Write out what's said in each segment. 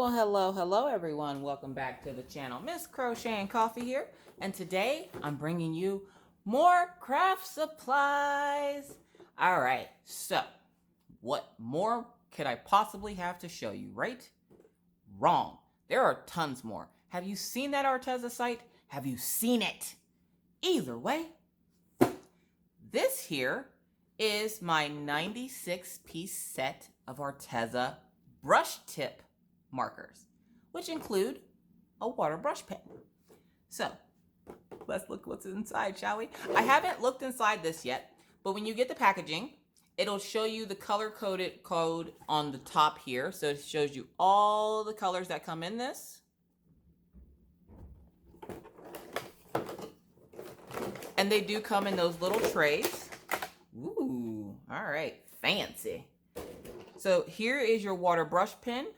Well, hello everyone. Welcome back to the channel. Miss Crochet and Coffee here. And today I'm bringing you more craft supplies. All right, so what more could I possibly have to show you, right? Wrong. There are tons more. Have you seen that Arteza site? Have you seen it? Either way, this here is my 96-piece set of Arteza brush tip markers, which include a water brush pen. So let's look what's inside, shall we? I haven't looked inside this yet, but when you get the packaging, it'll show you the color-coded code on the top here. So it shows you all the colors that come in this. And they do come in those little trays. Ooh, all right, fancy. So here is your water brush pen.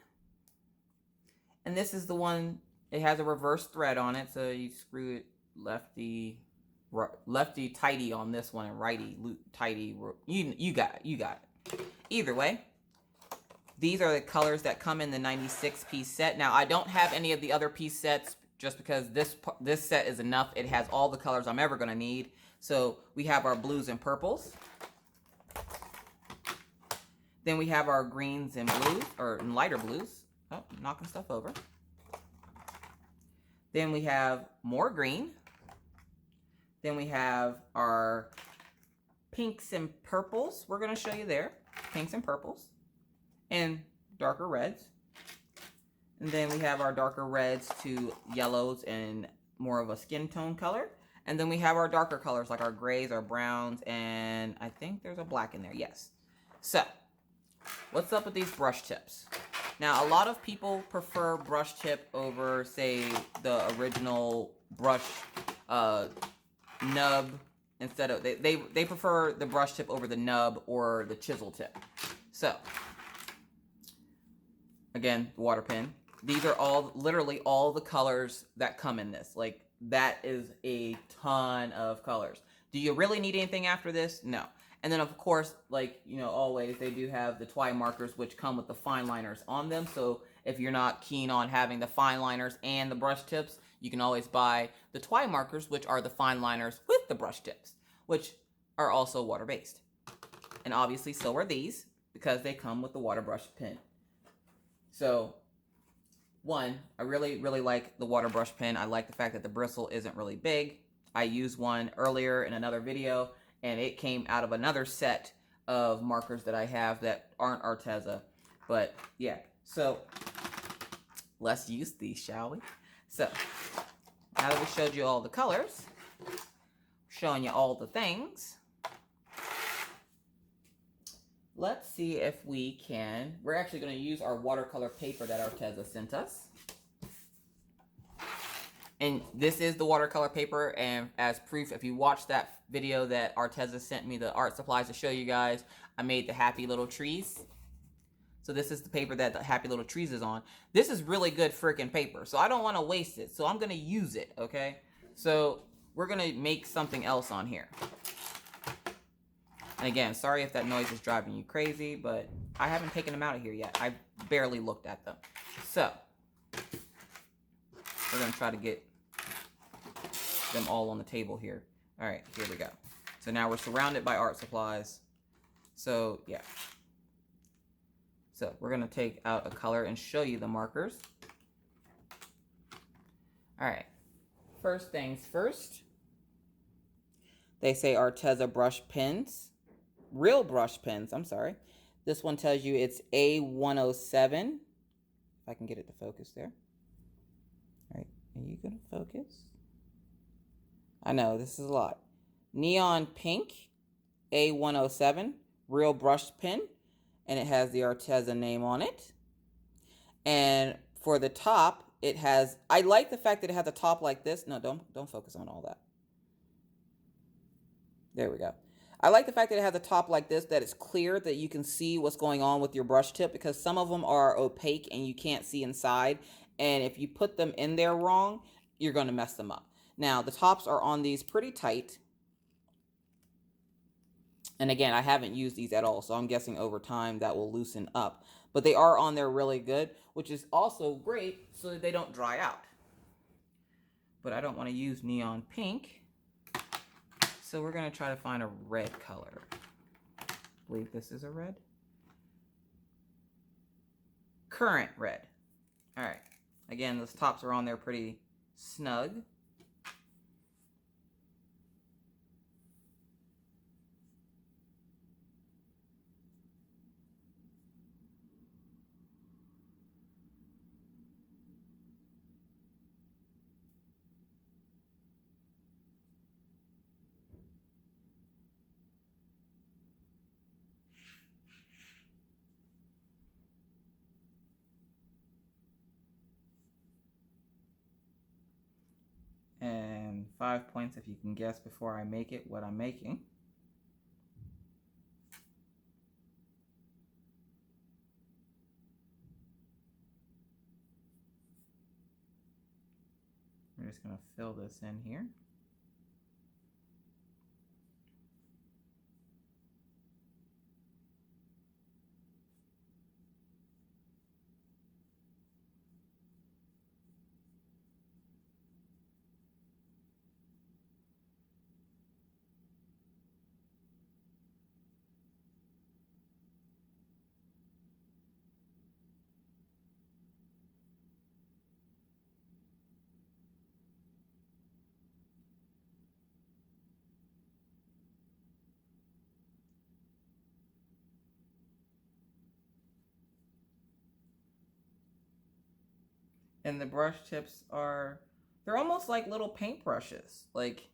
And this is the one, it has a reverse thread on it. So you screw it lefty tighty on this one and righty tighty. You got it. Either way, these are the colors that come in the 96-piece set. Now, I don't have any of the other piece sets just because this set is enough. It has all the colors I'm ever going to need. So we have our blues and purples. Then we have our greens and blues, or lighter blues. Oh, knocking stuff over. Then we have more green. Then we have our pinks and purples. We're going to show you there. Pinks and purples. And darker reds. And then we have our darker reds to yellows and more of a skin tone color. And then we have our darker colors like our grays, our browns, and I think there's a black in there. Yes. So, what's up with these brush tips? Now, a lot of people prefer brush tip over, say, the original brush nub. Instead of, they prefer the brush tip over the nub or the chisel tip. So, again, water pen. These are all, literally all the colors that come in this. Like, that is a ton of colors. Do you really need anything after this? No. And then, of course, like, you know, always, they do have the twine markers, which come with the fine liners on them. So if you're not keen on having the fine liners and the brush tips, you can always buy the twine markers, which are the fine liners with the brush tips, which are also water-based. And obviously, so are these, because they come with the water brush pen. So, one, I really like the water brush pen. I like the fact that the bristle isn't really big. I used one earlier in another video, and it came out of another set of markers that I have that aren't Arteza. But yeah, so let's use these, shall we? So now that we showed you all the colors, showing you all the things, let's see if we can, we're actually going to use our watercolor paper that Arteza sent us. And this is the watercolor paper, and as proof, if you watch that video that Arteza sent me the art supplies to show you guys, I made the happy little trees. So this is the paper that the happy little trees is on. This is really good freaking paper, so I don't want to waste it. So I'm going to use it, okay? So we're going to make something else on here. And again, sorry if that noise is driving you crazy, but I haven't taken them out of here yet. I barely looked at them. So we're going to try to get them all on the table here. All right, here we go. So now we're surrounded by art supplies. So, yeah. So we're going to take out a color and show you the markers. All right. First things first. They say Arteza brush pens. Real brush pens, I'm sorry. This one tells you it's A107. If I can get it to focus there. All right, are you going to focus? I know, this is a lot. Neon pink, A107, real brush pen, and it has the Arteza name on it. And for the top, it has, I like the fact that it has a top like this. No, don't focus on all that. There we go. I like the fact that it has a top like this, that it's clear, that you can see what's going on with your brush tip, because some of them are opaque and you can't see inside. And if you put them in there wrong, you're going to mess them up. Now, the tops are on these pretty tight. And again, I haven't used these at all, so I'm guessing over time that will loosen up. but they are on there really good, which is also great so that they don't dry out. But I don't want to use neon pink, so we're going to try to find a red color. I believe this is a red. Current red. All right. Again, those tops are on there pretty snug. And 5 points if you can guess before I make it what I'm making. We're just going to fill this in here. And the brush tips they're almost like little paintbrushes. Like,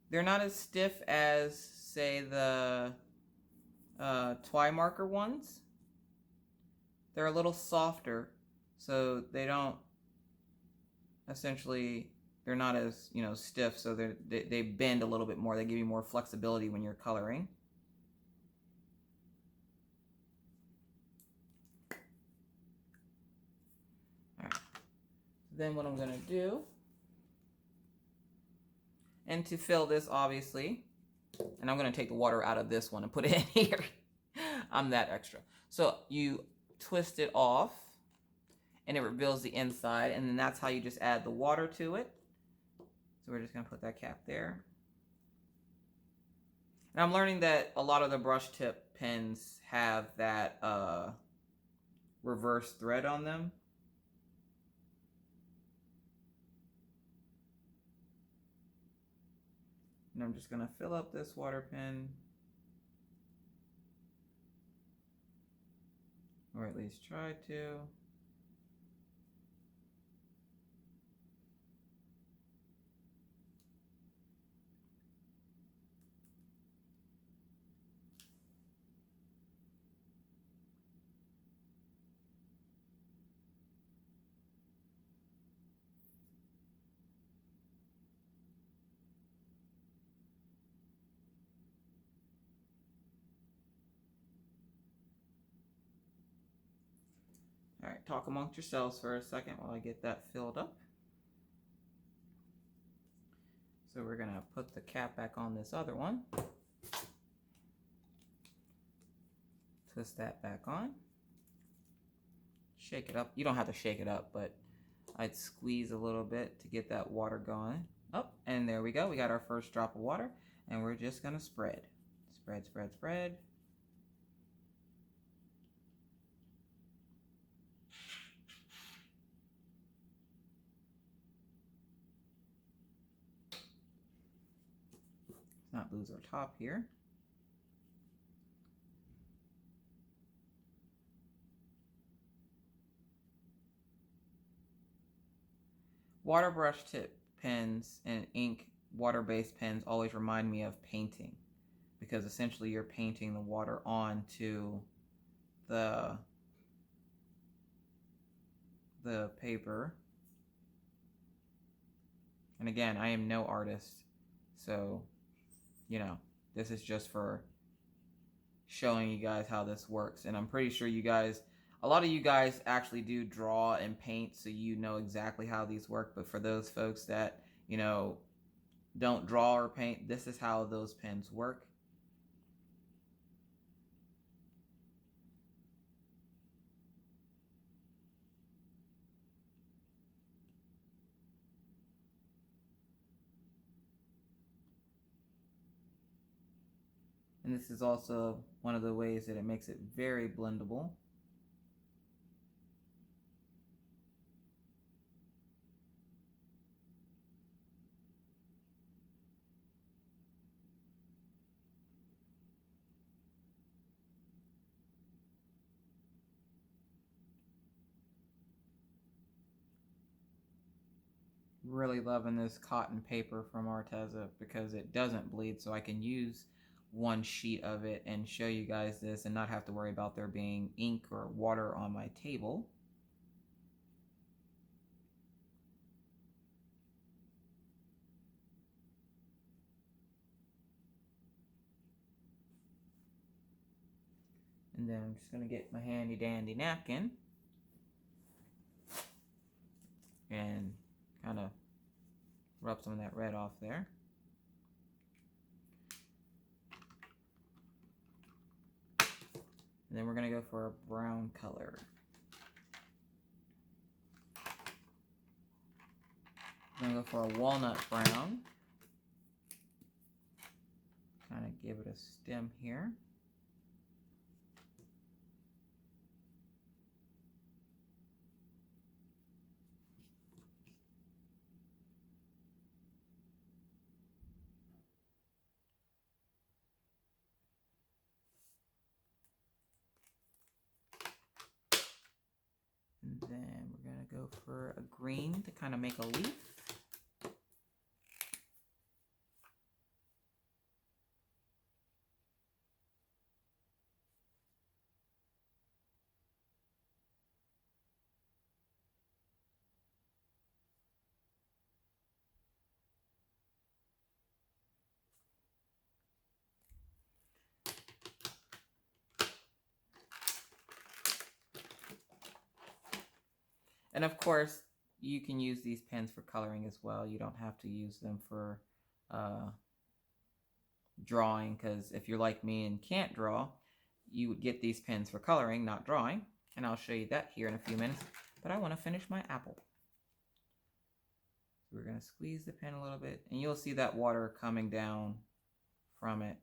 they're not as stiff as, say, the Twi marker ones. They're a little softer, so they don't, essentially, they're not as, stiff, so they bend a little bit more. They give you more flexibility when you're coloring. Then what I'm going to do, and to fill this, obviously, and I'm going to take the water out of this one and put it in here. I'm that extra. So you twist it off, and it reveals the inside, and then that's how you just add the water to it. So we're just going to put that cap there. And I'm learning that a lot of the brush tip pens have that reverse thread on them. And I'm just going to fill up this water pen, or at least try to. All right, talk amongst yourselves for a second while I get that filled up. So we're gonna put the cap back on this other one. Twist that back on. Shake it up. You don't have to shake it up, but I'd squeeze a little bit to get that water going. Oh, and there we go. We got our first drop of water, and we're just gonna spread. Spread, spread, spread. Let's not lose our top here. Water brush tip pens and ink water-based pens always remind me of painting, because essentially you're painting the water onto the paper. And again, I am no artist, so this is just for showing you guys how this works. And I'm pretty sure a lot of you guys actually do draw and paint, so you know exactly how these work. But for those folks that, don't draw or paint, this is how those pens work. And this is also one of the ways that it makes it very blendable. Really loving this cotton paper from Arteza because it doesn't bleed, so I can use one sheet of it and show you guys this and not have to worry about there being ink or water on my table. And then I'm just going to get my handy dandy napkin and kind of rub some of that red off there. And then we're going to go for a brown color. I'm going to go for a walnut brown. Kind of give it a stem here. And then we're going to go for a green to kind of make a leaf. And of course, you can use these pens for coloring as well. You don't have to use them for drawing, because if you're like me and can't draw, you would get these pens for coloring, not drawing. And I'll show you that here in a few minutes. But I want to finish my apple. So we're going to squeeze the pen a little bit, and you'll see that water coming down from it.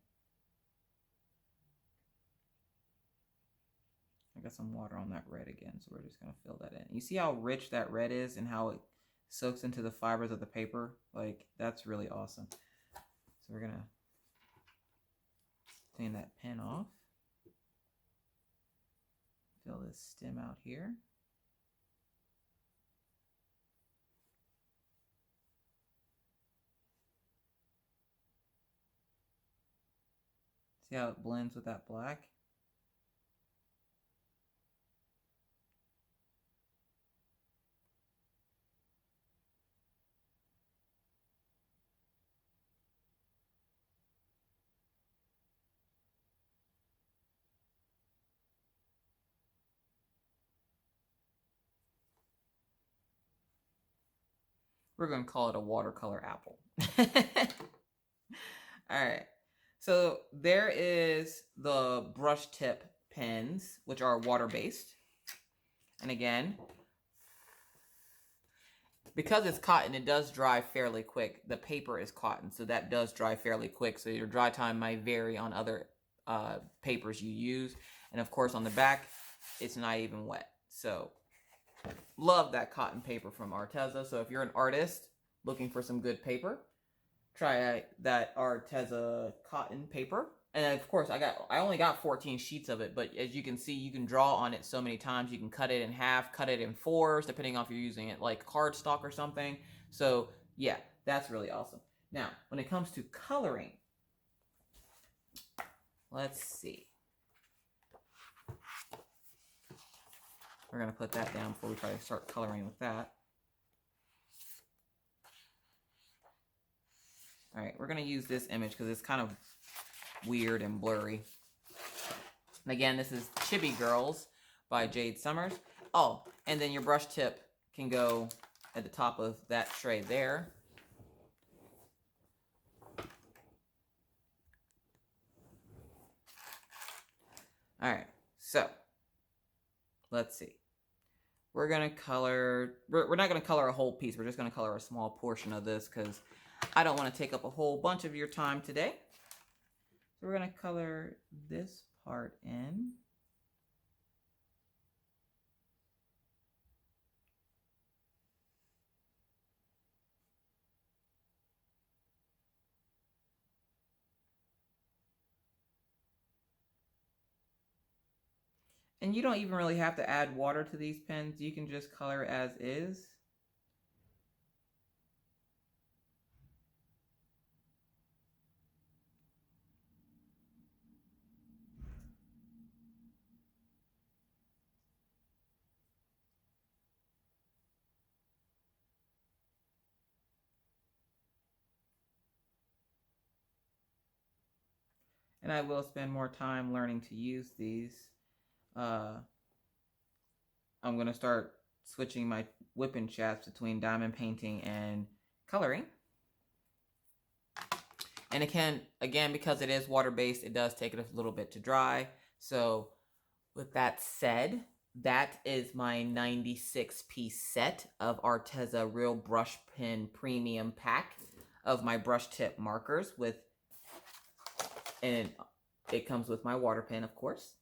I got some water on that red again, so we're just going to fill that in. You see how rich that red is and how it soaks into the fibers of the paper? Like, that's really awesome. So we're going to clean that pen off. Fill this stem out here. See how it blends with that black? We're going to call it a watercolor apple. All right. So there is the brush tip pens, which are water-based. And again, because it's cotton, it does dry fairly quick. The paper is cotton, so that does dry fairly quick. So your dry time might vary on other papers you use. And of course, on the back, it's not even wet. So love that cotton paper from Arteza. So if you're an artist looking for some good paper, try that Arteza cotton paper. And of course, I only got 14 sheets of it, but as you can see, you can draw on it so many times. You can cut it in half, cut it in fours, depending on if you're using it like cardstock or something. So yeah, that's really awesome. Now, when it comes to coloring, let's see. We're going to put that down before we try to start coloring with that. All right, we're going to use this image because it's kind of weird and blurry. And again, this is Chibi Girls by Jade Summers. Oh, and then your brush tip can go at the top of that tray there. All right, so let's see. We're going to color, we're not going to color a whole piece. We're just going to color a small portion of this because I don't want to take up a whole bunch of your time today. So So we're going to color this part in. And you don't even really have to add water to these pens. You can just color as is. And I will spend more time learning to use these. I'm going to start switching my whipping shafts between diamond painting and coloring. And it can, again, because it is water-based, it does take it a little bit to dry. So with that said, that is my 96-piece set of Arteza Real Brush Pen Premium Pack of my brush tip markers with, and it comes with my water pen, of course.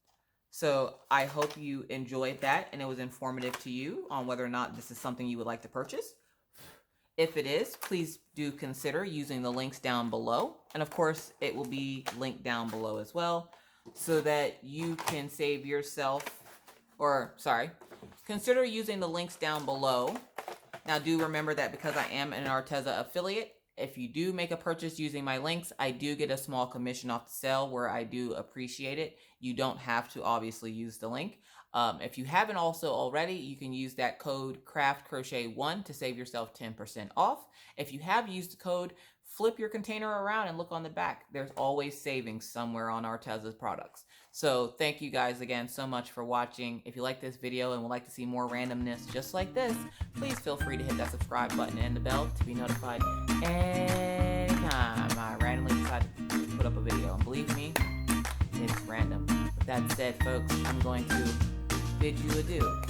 So I hope you enjoyed that and it was informative to you on whether or not this is something you would like to purchase. If it is, please do consider using the links down below. And of course, it will be linked down below as well so that you can save yourself, or sorry, consider using the links down below. Now do remember that because I am an Arteza affiliate, if you do make a purchase using my links, I do get a small commission off the sale where I do appreciate it. You don't have to obviously use the link. If you haven't also already, you can use that code CraftCrochet1 to save yourself 10% off. If you have used the code, flip your container around and look on the back. There's always savings somewhere on Arteza's products. So thank you guys again so much for watching. If you like this video and would like to see more randomness just like this, please feel free to hit that subscribe button and the bell to be notified anytime I randomly decide to put up a video. And believe me, it's random. With that said, folks, I'm going to bid you adieu.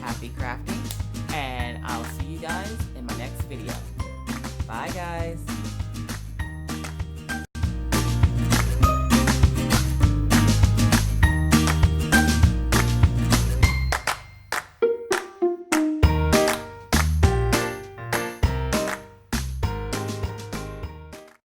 Happy crafting, and I'll see you guys in my next video. Bye, guys.